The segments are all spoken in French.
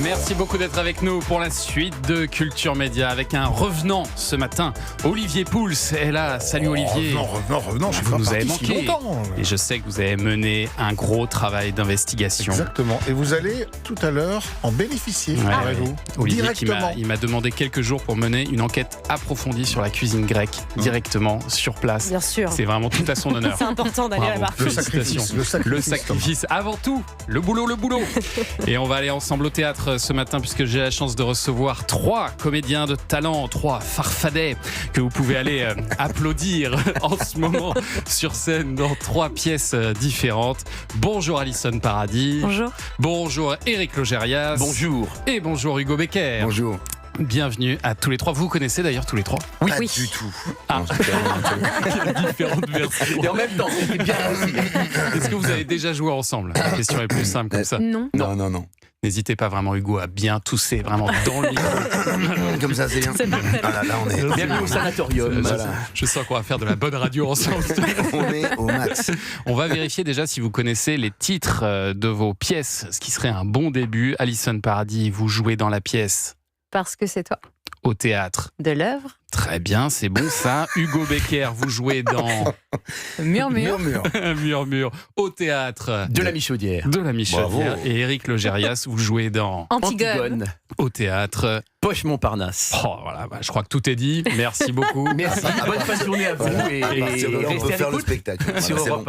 Merci beaucoup d'être avec nous pour la suite de Culture Média avec un revenant ce matin. Olivier Pouls est là. Salut Olivier. Revenant, je suis Vous pas nous avez parti si manqué. longtemps. Et je sais que vous avez mené un gros travail d'investigation. Exactement. Et vous allez tout à l'heure en bénéficier, Ouais, figurez-vous. Olivier Directement. il m'a demandé quelques jours pour mener une enquête approfondie sur la cuisine grecque directement sur place. Bien sûr. C'est vraiment tout à son honneur. C'est important d'aller Bravo. là-bas. Le Félicitations. sacrifice. Le sacrifice, avant tout, le boulot. Et on va aller ensemble au théâtre ce matin puisque j'ai la chance de recevoir 3 comédiens de talent, 3 farfadets que vous pouvez aller applaudir en ce moment sur scène dans 3 pièces différentes. Bonjour Alison Paradis. Bonjour. Bonjour Éric Logérias. Bonjour. Et bonjour Hugo Becker. Bonjour. Bienvenue à tous les 3. Vous connaissez d'ailleurs tous les 3 Oui, Pas oui. du tout. Ah. Non, c'est carrément Différentes versions. Et en même temps, c'était bien aussi. Est-ce que vous avez déjà joué ensemble? La question est plus simple comme ça. Non. Non. N'hésitez pas vraiment Hugo à bien tousser vraiment dans le micro. Comme ça, c'est bien. C'est parfait. Ah là, on est. Bienvenue au sanatorium. Voilà. Je sens qu'on va faire de la bonne radio ensemble. On est au max. On va vérifier déjà si vous connaissez les titres de vos pièces, ce qui serait un bon début. Alison Paradis, vous jouez dans la pièce Parce que c'est toi. au théâtre. De l'œuvre. Très bien, c'est bon ça. Hugo Becker, vous jouez dans Murmure. Murmure au théâtre De la Michaudière. de la Michaudière. Bravo. Et Éric Logérias, vous jouez dans Antigone. au théâtre. Poche Montparnasse. Oh, voilà, je crois que tout est dit. Merci beaucoup. Merci. Bonne fin de journée à vous. Voilà. Et, À partir de là, on restez peut à faire le l'écoute spectacle. Voilà, sur c'est Europe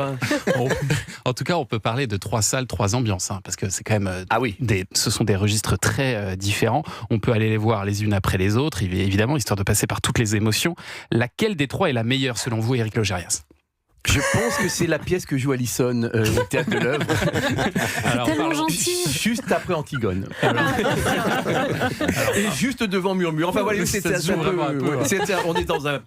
bon. 1. En tout cas, on peut parler de 3 salles, 3 ambiances, parce que c'est quand même Ah oui. ce sont des registres très différents. On peut aller les voir les unes après les autres, évidemment, histoire de passer par toutes les émotions. Laquelle des 3 est la meilleure selon vous, Éric Logérias? Je pense que c'est la pièce que joue Alison au Théâtre de l'œuvre. Alors, Tellement parlons- gentil. Juste après Antigone. Et juste devant Murmure. Enfin voilà, Ça se joue vraiment un peu, hein. on est dans un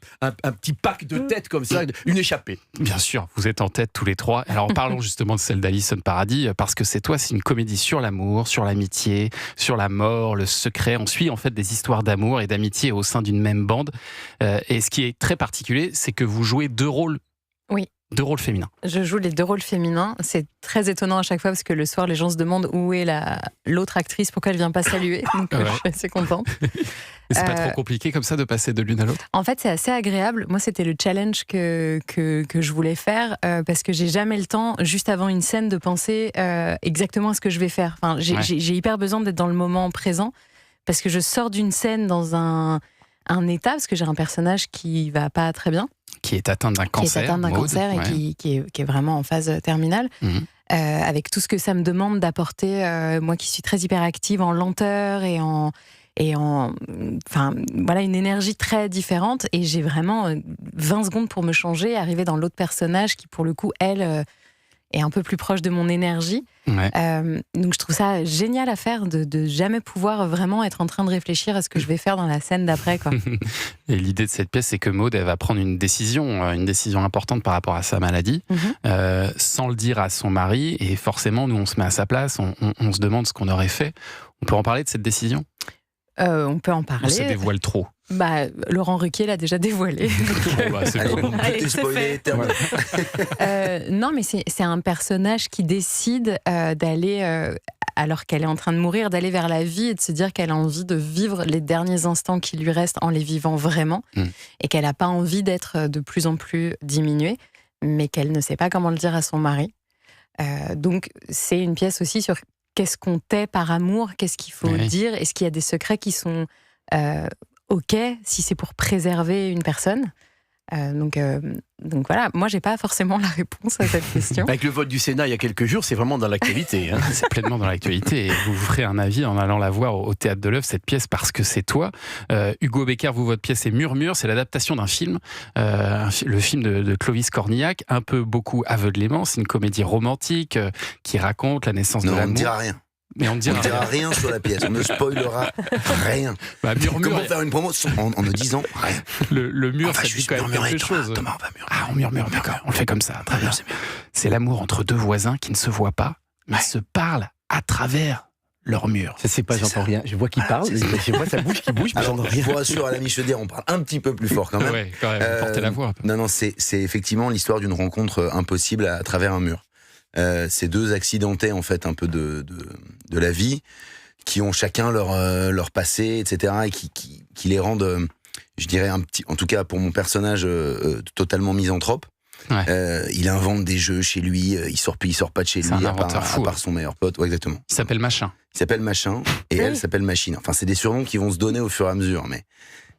petit pack de têtes comme ça, une échappée. Bien sûr, vous êtes en tête tous les 3. Alors parlons justement de celle d'Alison Paradis, parce que c'est une comédie sur l'amour, sur l'amitié, sur la mort, le secret. On suit en fait des histoires d'amour et d'amitié au sein d'une même bande. Et ce qui est très particulier, c'est que vous jouez 2 rôles. Oui. 2 rôles féminins. Je joue les 2 rôles féminins. C'est très étonnant à chaque fois parce que le soir, les gens se demandent où est l'autre actrice, pourquoi elle vient pas saluer. Donc Ouais. je suis assez contente. Et c'est pas trop compliqué comme ça de passer de l'une à l'autre? En fait, c'est assez agréable. Moi, c'était le challenge que je voulais faire parce que j'ai jamais le temps, juste avant une scène, de penser exactement à ce que je vais faire. Enfin, j'ai hyper besoin d'être dans le moment présent parce que je sors d'une scène dans un état, parce que j'ai un personnage qui va pas très bien. Qui est atteinte d'un cancer. Qui est atteinte d'un Maud, cancer et ouais. qui est vraiment en phase terminale. Mhm. Avec tout ce que ça me demande d'apporter, moi qui suis très hyperactive, en lenteur et en enfin, voilà, une énergie très différente. Et j'ai vraiment 20 secondes pour me changer, arriver dans l'autre personnage qui, pour le coup, elle, est un peu plus proche de mon énergie. Ouais. Donc je trouve ça génial à faire, de jamais pouvoir vraiment être en train de réfléchir à ce que je vais faire dans la scène d'après, quoi. Et l'idée de cette pièce, c'est que Maud, elle va prendre une décision importante par rapport à sa maladie, sans le dire à son mari. Et forcément, nous, on se met à sa place, on se demande ce qu'on aurait fait. On peut en parler de cette décision? On peut en On se parler. dévoile trop. Bah, Laurent Ruquier l'a déjà dévoilé. Bon, bah, c'est Allez, bon. tout Allez, est c'est spoilé, fait. terminé. Non, mais c'est un personnage qui décide d'aller, alors qu'elle est en train de mourir, d'aller vers la vie et de se dire qu'elle a envie de vivre les derniers instants qui lui restent en les vivant vraiment, et qu'elle n'a pas envie d'être de plus en plus diminuée, mais qu'elle ne sait pas comment le dire à son mari. Donc, c'est une pièce aussi sur qu'est-ce qu'on tait par amour, qu'est-ce qu'il faut dire, est-ce qu'il y a des secrets qui sont OK si c'est pour préserver une personne. Donc voilà, moi j'ai pas forcément la réponse à cette question. Avec le vote du Sénat il y a quelques jours, c'est vraiment dans l'actualité. C'est pleinement dans l'actualité et vous ferez un avis en allant la voir au Théâtre de l'œuvre, cette pièce, parce que c'est toi. Hugo Becker, vous, votre pièce est Murmure, c'est l'adaptation d'un film, le film de Clovis Cornillac, un peu beaucoup aveuglément, c'est une comédie romantique qui raconte la naissance de Non, on l'amour. ne dira rien. Mais on ne On dira ne dira rien sur la pièce. On ne spoilera rien. Bah, Murmure, Comment faire une promo en ne disant rien? le mur, On va ça dit juste quand même murmurer, quelque chose. Thomas, on va murmurer. Ah, on murmure, d'accord, on le fait comme ça, très bien. C'est bien. C'est l'amour entre 2 voisins qui ne se voient pas, mais se parlent à travers leur mur. Ça, c'est pas, C'est j'entends ça. rien. Je vois qu'il parle, je vois sa bouche qui bouge, mais Alors, j'entends je rien. vous rassure, à la Michaudière, on parle un petit peu plus fort quand même. Ouais, quand même, portez la voix un peu. Non, c'est effectivement l'histoire d'une rencontre impossible à travers un mur. C'est 2 accidentés, en fait, un peu de la vie, qui ont chacun leur passé, etc., et qui les rendent, je dirais, en tout cas pour mon personnage, totalement misanthrope. Ouais. Il invente des jeux chez lui, il sort pas de chez C'est lui, un à inventeur fou, part son meilleur pote. Ouais, exactement. Il s'appelle Machin. Il s'appelle Machin, et elle s'appelle Machine. Enfin, c'est des surnoms qui vont se donner au fur et à mesure, mais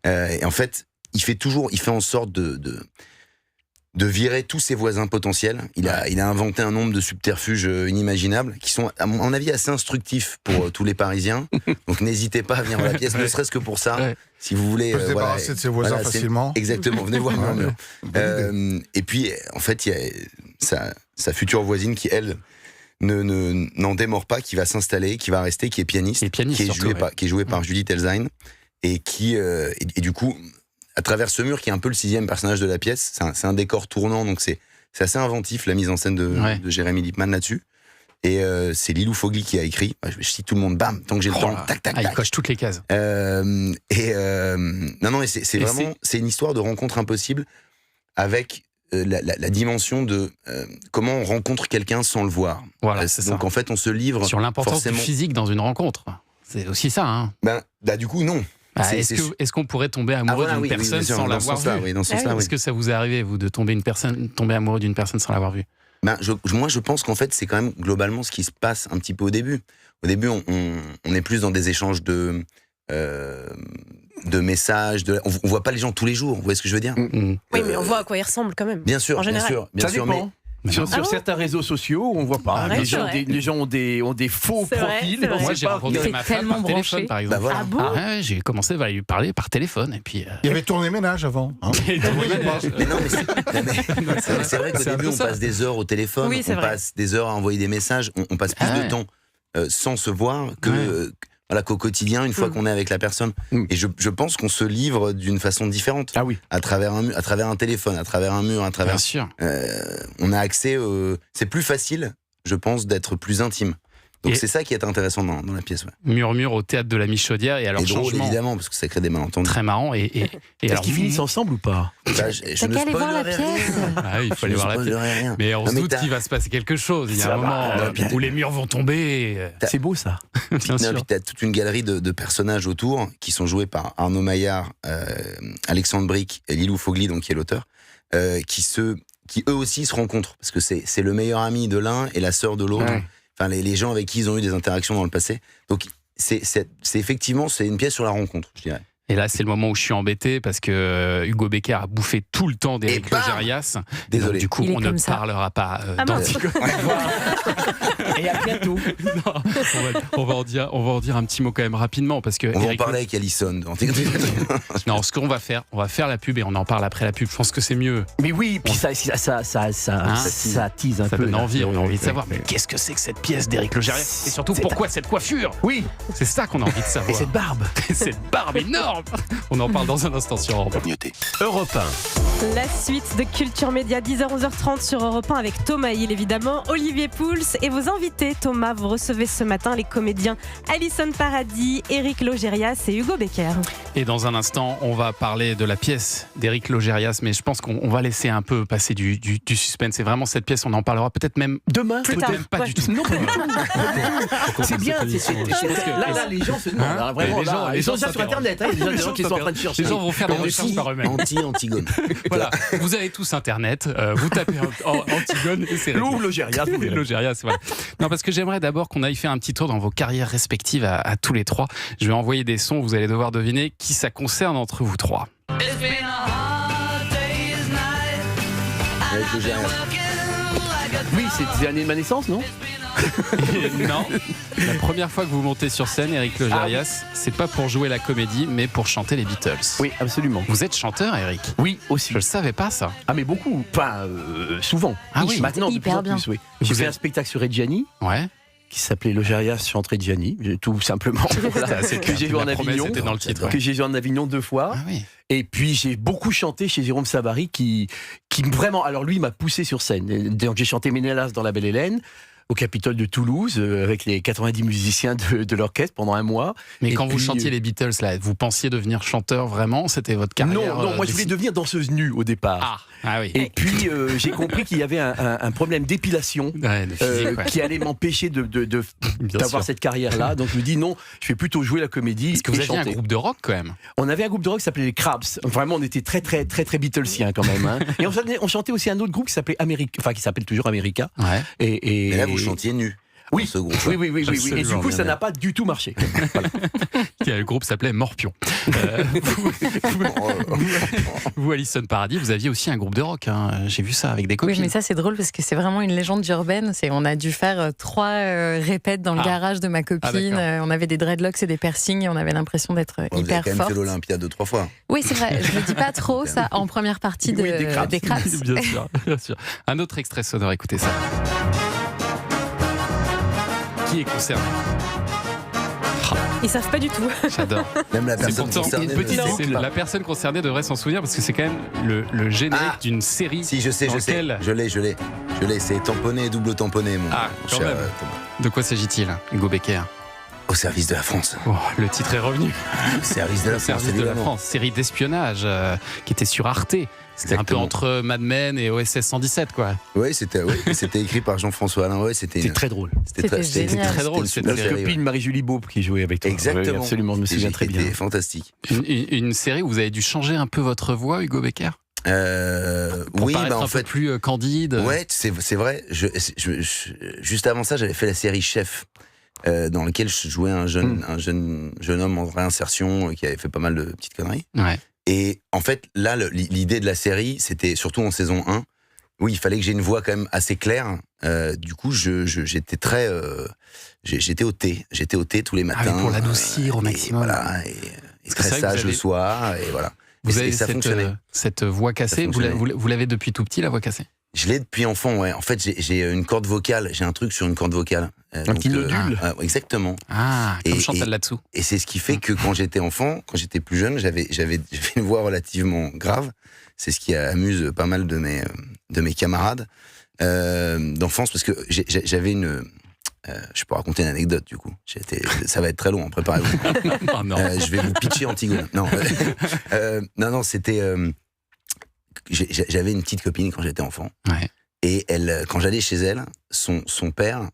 et en fait, il fait en sorte de virer tous ses voisins potentiels. Il a inventé un nombre de subterfuges inimaginables qui sont, à mon avis, assez instructifs pour tous les Parisiens. Donc n'hésitez pas à venir dans la pièce, ne serait-ce que pour ça. Ouais. Si vous voulez... On peut se débarrasser de ses voisins facilement. Exactement, venez voir Murmure. Et puis, en fait, il y a sa future voisine qui, elle, n'en démord pas, qui va s'installer, qui va rester, qui est pianiste, qui est jouée par Judith Elzein, et qui, et du coup... à travers ce mur qui est un peu le 6e personnage de la pièce, c'est un décor tournant, donc c'est assez inventif la mise en scène de Jérémy Lippmann là-dessus. Et c'est Lilou Fogli qui a écrit. Je cite tout le monde, bam, tant que j'ai le temps, tac, tac, tac. Il coche toutes les cases. Non, c'est une histoire de rencontre impossible avec la dimension de comment on rencontre quelqu'un sans le voir. Voilà, c'est donc ça. en fait, on se livre Sur l'importance du physique dans une rencontre. C'est aussi ça, hein. Du coup, non. Est-ce qu'on pourrait tomber amoureux d'une personne sans l'avoir vue? Est-ce que ça vous est arrivé, vous, de tomber amoureux d'une personne sans l'avoir vue? Moi, je pense qu'en fait, c'est quand même globalement ce qui se passe un petit peu au début. Au début, on est plus dans des échanges de messages. On voit pas les gens tous les jours. Vous voyez ce que je veux dire? Oui, mais on voit à quoi ils ressemblent quand même. Bien sûr, en général. bien Ça sûr. dépend. Sur certains réseaux sociaux, on voit pas. Les gens ont des faux profils. Moi, j'ai rencontré ma femme par téléphone, par exemple. Voilà. Ah bon? J'ai commencé à lui parler par téléphone, et puis. Il y avait tourné ménage avant. Hein. Mais non, mais c'est vrai qu'au début, on passe des heures au téléphone, on passe des heures à envoyer des messages, on passe plus de temps sans se voir qu'au quotidien, une fois qu'on est avec la personne. Et je pense qu'on se livre d'une façon différente. Ah oui. À travers un téléphone, à travers un mur, à travers. Bien sûr. On a accès. C'est plus facile, je pense, d'être plus intime. Donc c'est ça qui est intéressant dans la pièce. Ouais. Murmure au théâtre de la Michaudière, et alors et drôle, changement évidemment, parce que ça crée des malentendus. très marrant. Et Est-ce alors qu'ils finissent ensemble ou pas? Je ne qu'à aller voir la spoilerai rien. pièce. Il faut aller voir la pièce. spoilerai rien. Mais on se mais doute qu'il va se passer quelque chose. Il y a un moment où les murs vont tomber. C'est beau ça. Bien sûr. Puis t'as toute une galerie de personnages autour qui sont joués par Arnaud Maillard, Alexandre Bric et Lilou Fogli, donc qui est l'auteur, qui eux aussi se rencontrent parce que c'est le meilleur ami de l'un et la sœur de l'autre. Ouais. Enfin, les gens avec qui ils ont eu des interactions dans le passé. Donc c'est effectivement une pièce sur la rencontre, je dirais. Et là, c'est le moment où je suis embêté parce que Hugo Becker a bouffé tout le temps d'Éric Logérias. Désolé. Donc, du coup, Il est on ne comme ça. parlera pas Ah mince. d'Antigone. Et à bientôt. Non, on va en dire un petit mot quand même rapidement parce que On va en Éric parler avec Alison. Non, ce qu'on va faire, on va faire la pub et on en parle après la pub. Je pense que c'est mieux. Mais oui, puis ça tease un Ça peu. donne envie, on a envie de Ouais. savoir. Mais qu'est-ce que c'est que cette pièce d'Éric Logérias? Et surtout, pourquoi cette coiffure? Oui, C'est ça qu'on a envie de et savoir. cette barbe. Cette barbe énorme. On en parle dans un instant sur Europe 1. Europe 1. La suite de Culture Média, 10h-11h30 sur Europe 1 avec Thomas Hill évidemment, Olivier Pouls et vos invités. Thomas, vous recevez ce matin les comédiens Alison Paradis, Éric Logérias et Hugo Becker. Et dans un instant, on va parler de la pièce d'Éric Logérias, mais je pense qu'on va laisser un peu passer du suspense. C'est vraiment cette pièce, on en parlera peut-être même Demain, Plus peut-être. tard. même pas Ouais. du tout. Non, pas du tout. C'est bien. Là, les gens se demandent. Hein, Alors, vraiment, les gens- là, les ils sont gens déjà sur Internet. Il y a des gens qui sont en train de chercher. Les gens vont faire des recherches par eux-mêmes. Antigone. Voilà, vous avez tous Internet, vous tapez Antigone et c'est Ou Logérias, vous verrez. Logérias, voilà. Non, parce que j'aimerais d'abord qu'on aille faire un petit tour dans vos carrières respectives à tous les trois. Je vais envoyer des sons, vous allez devoir deviner qui ça concerne entre vous trois. Avec le Gérard. Oui, c'est l'année de ma naissance, non? Non, la première fois que vous montez sur scène, Éric Logérias, c'est pas pour jouer la comédie, mais pour chanter les Beatles. Oui, absolument. Vous êtes chanteur, Éric? Oui, aussi. Je le savais pas, ça. Ah, mais beaucoup. Pas souvent. Ah oui. Maintenant, de plus Hyper en bien. plus, oui. J'ai Vous fait êtes- un spectacle sur Reggiani Ouais. qui s'appelait Logérias chante Reggiani, tout simplement. Voilà, assez que clair. j'ai vu en La promesse Avignon. était dans le titre. Que j'ai joué en Avignon 2 fois. Ah oui. Et puis j'ai beaucoup chanté chez Jérôme Savary qui vraiment, alors lui il m'a poussé sur scène. Donc j'ai chanté Ménélas dans La Belle Hélène. au Capitole de Toulouse avec les 90 musiciens de l'orchestre pendant un mois. Mais quand vous chantiez les Beatles, là, vous pensiez devenir chanteur vraiment? C'était votre carrière? Non, moi je voulais devenir danseuse nue au départ. Ah oui. Et puis j'ai compris qu'il y avait un problème d'épilation qui allait m'empêcher d'avoir cette carrière-là. Donc je me dis non, je vais plutôt jouer la comédie. Parce que vous aviez un groupe de rock quand même. On avait un groupe de rock qui s'appelait les Crabs. Vraiment, on était très très très très Beatlesiens quand même. Hein. Et on chantait aussi un autre groupe qui s'appelait qui s'appelle toujours America. Ouais. Et là vous chantiez nu. Oui, oui. Et du coup, ça n'a pas du tout marché. Voilà. Le groupe s'appelait Morpion. Vous, Alison Paradis, vous aviez aussi un groupe de rock. Hein. J'ai vu ça avec des copines. Oui, mais ça, c'est drôle parce que c'est vraiment une légende urbaine. On a dû faire 3 répètes dans le garage de ma copine. On avait des dreadlocks et des piercings et on avait l'impression d'être hyper forte. Vous avez quand même fait l'Olympia 2-3 fois. Oui, c'est vrai. Je ne le dis pas trop, ça, en première partie des Crabs. Bien sûr. Un autre extrait sonore, écoutez ça. Qui est concerné? Ils savent pas du tout. J'adore. Même la personne concernée. La personne concernée devrait s'en souvenir parce que c'est quand même le générique d'une série. Si, je sais. Je l'ai. C'est tamponné et double tamponné, mon quand cher même. De quoi s'agit-il, Hugo Becker? Au service de la France. Oh, le titre est revenu. Au service de la France. De la France. Série d'espionnage qui était sur Arte. C'était un peu entre Mad Men et OSS 117, quoi. Oui, c'était écrit par Jean-François Alain. Ouais, c'était très drôle. C'était très drôle. C'était notre copine Marie-Julie Beaupe qui jouait avec toi. Exactement. Oui, absolument, je me souviens très bien. C'était fantastique. Une série où vous avez dû changer un peu votre voix, Hugo Becker? Pour oui, en fait, plus candide. Ouais, c'est vrai. Juste avant ça, j'avais fait la série Chef. Dans lequel je jouais un jeune homme en réinsertion qui avait fait pas mal de petites conneries. Ouais. Et en fait, là, l'idée de la série, c'était surtout en saison 1, où il fallait que j'ai une voix quand même assez claire. Du coup, j'étais très... j'étais au thé. J'étais au thé tous les matins. Pour l'adoucir au maximum. Voilà, et très sage le soir, et voilà. Vous avez cette voix cassée, vous l'avez depuis tout petit, la voix cassée? Je l'ai depuis enfant, ouais. En fait, j'ai une corde vocale, j'ai un truc sur une corde vocale. Un petit nodule. Exactement. Comme Chantal là-dessous. Et c'est ce qui fait que quand j'étais enfant, quand j'étais plus jeune, j'avais une voix relativement grave. C'est ce qui amuse pas mal de mes camarades d'enfance, parce que j'avais une... je peux raconter une anecdote, du coup. Ça va être très long, préparez-vous. Oh, non. Je vais vous pitcher Antigone. Non, non, c'était... j'avais une petite copine quand j'étais enfant. Ouais. Et quand j'allais chez elle, son père,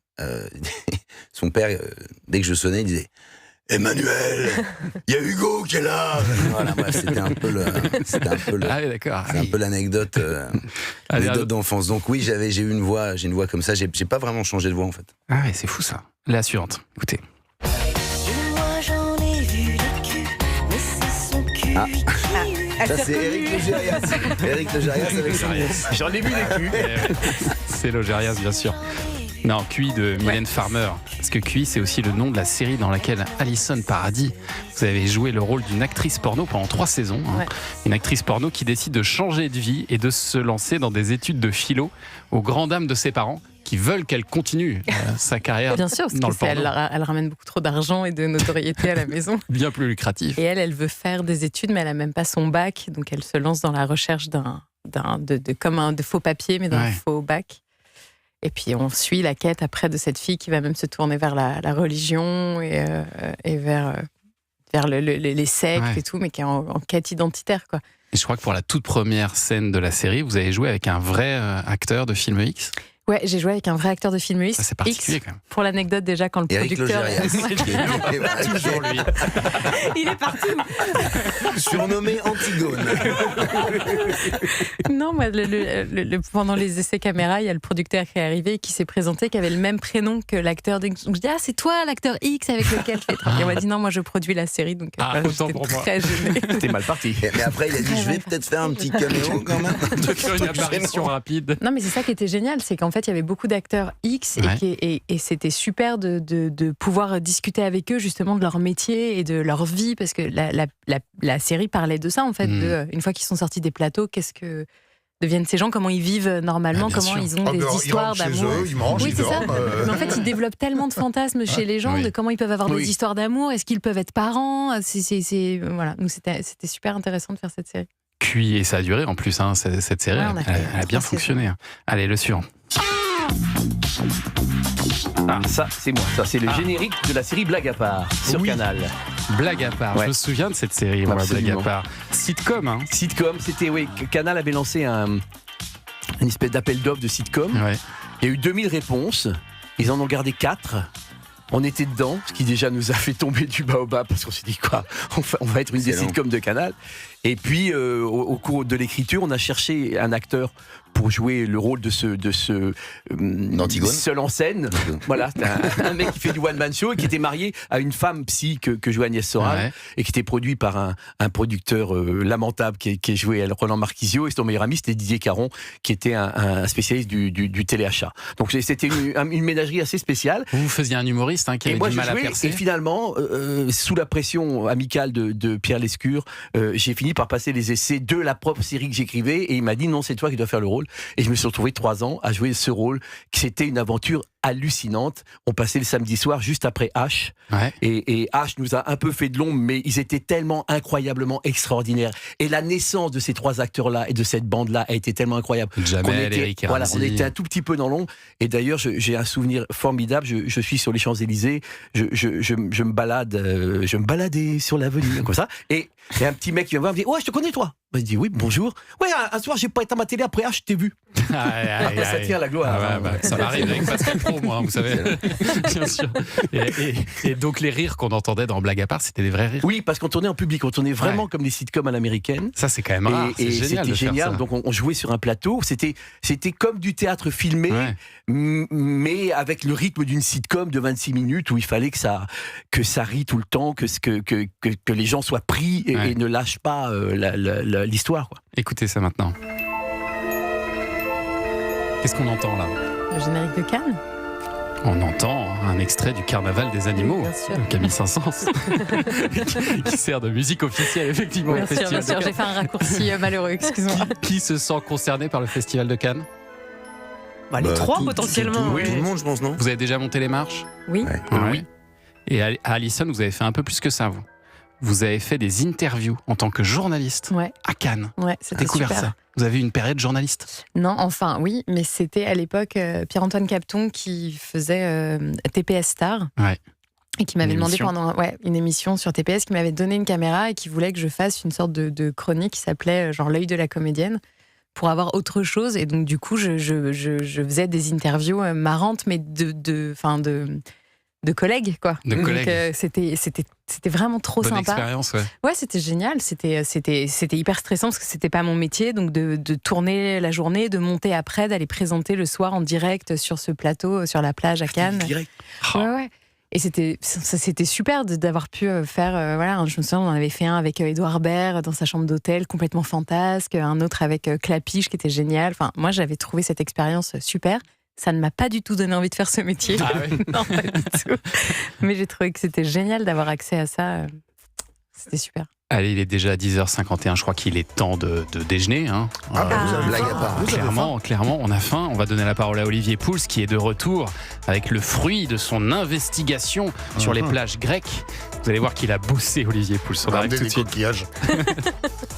dès que je sonnais, il disait « Emmanuel, il y a Hugo qui est là !» Voilà, bref, c'était un peu l'anecdote d'enfance. Donc oui, j'ai eu une voix comme ça. J'ai pas vraiment changé de voix, en fait. Ah ouais, c'est fou ça. La suivante, écoutez. Moi j'en ai vu le cul, mais c'est son cul Ça, c'est Éric Logérias. Éric Logérias avec son J'en ai vu les culs. C'est Logérias, bien sûr. Non, QI de Mylène Farmer. Parce que QI, c'est aussi le nom de la série dans laquelle Alison Paradis, vous avez joué le rôle d'une actrice porno pendant 3 saisons. Hein. Ouais. Une actrice porno qui décide de changer de vie et de se lancer dans des études de philo aux grandes dames de ses parents qui veulent qu'elle continue sa carrière bien sûr, parce dans le porno. Elle ramène beaucoup trop d'argent et de notoriété à la maison. Bien plus lucratif. Et elle veut faire des études, mais elle n'a même pas son bac. Donc elle se lance dans la recherche de faux papiers, mais d'un faux bac. Et puis on suit la quête après de cette fille qui va même se tourner vers la religion et vers les sectes et tout, mais qui est en quête identitaire, quoi. Et je crois que pour la toute première scène de la série, vous avez joué avec un vrai acteur de film X. Ouais, j'ai joué avec un vrai acteur de film X. Ça, c'est particulier, quand même. Pour l'anecdote, déjà, quand le Éric producteur... Toujours lui. Il est partout. Surnommé Antigone. Non, moi, pendant les essais caméra, il y a le producteur qui est arrivé et qui s'est présenté, qui avait le même prénom que l'acteur. Donc je dis, c'est toi l'acteur X avec lequel je fais travailler. Et on m'a dit, non, moi je produis la série, donc j'étais très gênée. C'était mal parti. Mais après, il a dit, je vais peut-être faire un petit caméo quand même. Une apparition rapide. Non, mais c'est ça qui était génial, c'est qu'en fait, il y avait beaucoup d'acteurs X et c'était super de pouvoir discuter avec eux justement de leur métier et de leur vie, parce que la série parlait de ça, en fait, une fois qu'ils sont sortis des plateaux, qu'est-ce que deviennent ces gens, comment ils vivent normalement, comment ils ont des histoires d'amour. Ils mangent, oui, c'est ça. Mais en fait, ils développent tellement de fantasmes chez les gens de comment ils peuvent avoir des histoires d'amour, est-ce qu'ils peuvent être parents, voilà. Donc c'était super intéressant de faire cette série. Et ça a duré en plus, hein, cette série, elle a bien fonctionné. Allez, le suivant. Ah, ça, c'est moi. Ça, c'est le générique de la série Blague à part sur Canal. Blague à part. Ouais. Je me souviens de cette série, moi, Blague à part. Sitcom, hein. Sitcom, c'était, Canal avait lancé une espèce d'appel d'offres de sitcom. Ouais. Il y a eu 2000 réponses. Ils en ont gardé 4. On était dedans, ce qui déjà nous a fait tomber du baobab parce qu'on s'est dit quoi, on va être une des sitcoms de Canal. Et puis au cours de l'écriture, on a cherché un acteur pour jouer le rôle de ce seul en scène. Voilà, un mec qui fait du one-man show et qui était marié à une femme psy que jouait Agnès Soral et qui était produit par un producteur lamentable qui est joué Roland Marquisio, et son meilleur ami c'était Didier Caron qui était un spécialiste du téléachat. Donc c'était une ménagerie assez spéciale. Vous faisiez un humoriste qui avait du mal à percer. Et finalement, sous la pression amicale de Pierre Lescure, j'ai fini par passer les essais de la propre série que j'écrivais, et il m'a dit non, c'est toi qui dois faire le rôle. Et je me suis retrouvé 3 ans à jouer ce rôle. C'était une aventure hallucinante. On passait le samedi soir juste après H. Ouais. Et H nous a un peu fait de l'ombre, mais ils étaient tellement incroyablement extraordinaires. Et la naissance de ces 3 acteurs-là et de cette bande-là a été tellement incroyable. Jamel, Eric et Ramzy. On était un tout petit peu dans l'ombre. Et d'ailleurs, j'ai un souvenir formidable. Je suis sur les Champs-Élysées. Je me balade. Je me baladais sur l'avenue, comme ça. Et il y a un petit mec qui vient me voir et me dit « Ouais, je te connais, toi ?» Je dis « Oui, bonjour. » « Ouais, un soir, j'ai pas été à ma télé. Après H, je t'ai vu. » Ça tient la gloire. Ça m'arrive avec Pascal Pro, moi, vous savez. Bien sûr. Et donc, les rires qu'on entendait dans Blague à part, c'était des vrais rires. Oui, parce qu'on tournait en public. On tournait vraiment comme des sitcoms à l'américaine. Ça, c'est quand même rare. Et c'était génial. Donc, on jouait sur un plateau. C'était comme du théâtre filmé, mais avec le rythme d'une sitcom de 26 minutes où il fallait que ça rit tout le temps, que les gens soient pris et ne lâchent pas l'histoire, quoi. Écoutez ça maintenant. Qu'est-ce qu'on entend là ? Le générique de Cannes. On entend un extrait du Carnaval des animaux de Camille Saint-Saëns qui sert de musique officielle effectivement. Bien sûr, j'ai fait un raccourci malheureux, excuse-moi. Qui se sent concerné par le Festival de Cannes ? Les 3 potentiellement. Tout le monde, je pense, non ? Vous avez déjà monté les marches ? Oui. Oui. Et à Alison, vous avez fait un peu plus que ça, vous. Vous avez fait des interviews en tant que journaliste à Cannes. Ouais, c'était découvert super. Ça. Vous avez eu une période journaliste ? Non, enfin oui, mais c'était à l'époque Pierre-Antoine Capton qui faisait TPS Star. Ouais. Et qui m'avait demandé pendant une émission sur TPS, qui m'avait donné une caméra et qui voulait que je fasse une sorte de chronique qui s'appelait genre l'œil de la comédienne, pour avoir autre chose. Et donc du coup, je faisais des interviews marrantes, mais de collègues, quoi. Donc, c'était vraiment trop Bonne sympa. Expérience, ouais, c'était génial. C'était hyper stressant parce que c'était pas mon métier, donc de tourner la journée, de monter après, d'aller présenter le soir en direct sur ce plateau, sur la plage à Cannes. Direct. Ouais. Et c'était super d'avoir pu faire. Je me souviens, on en avait fait un avec Édouard Baird dans sa chambre d'hôtel, complètement fantasque, un autre avec Clapiche qui était génial. Enfin, moi, j'avais trouvé cette expérience super. Ça ne m'a pas du tout donné envie de faire ce métier. Ah oui. Non, pas du tout. Mais j'ai trouvé que c'était génial d'avoir accès à ça. C'était super. Allez, il est déjà 10h51, je crois qu'il est temps de déjeuner. Hein. Vous avez blague à part. Clairement, on a faim. On va donner la parole à Olivier Pouls, qui est de retour avec le fruit de son investigation sur les plages grecques. Vous allez voir qu'il a bossé, Olivier Pouls. On arrive tout de suite.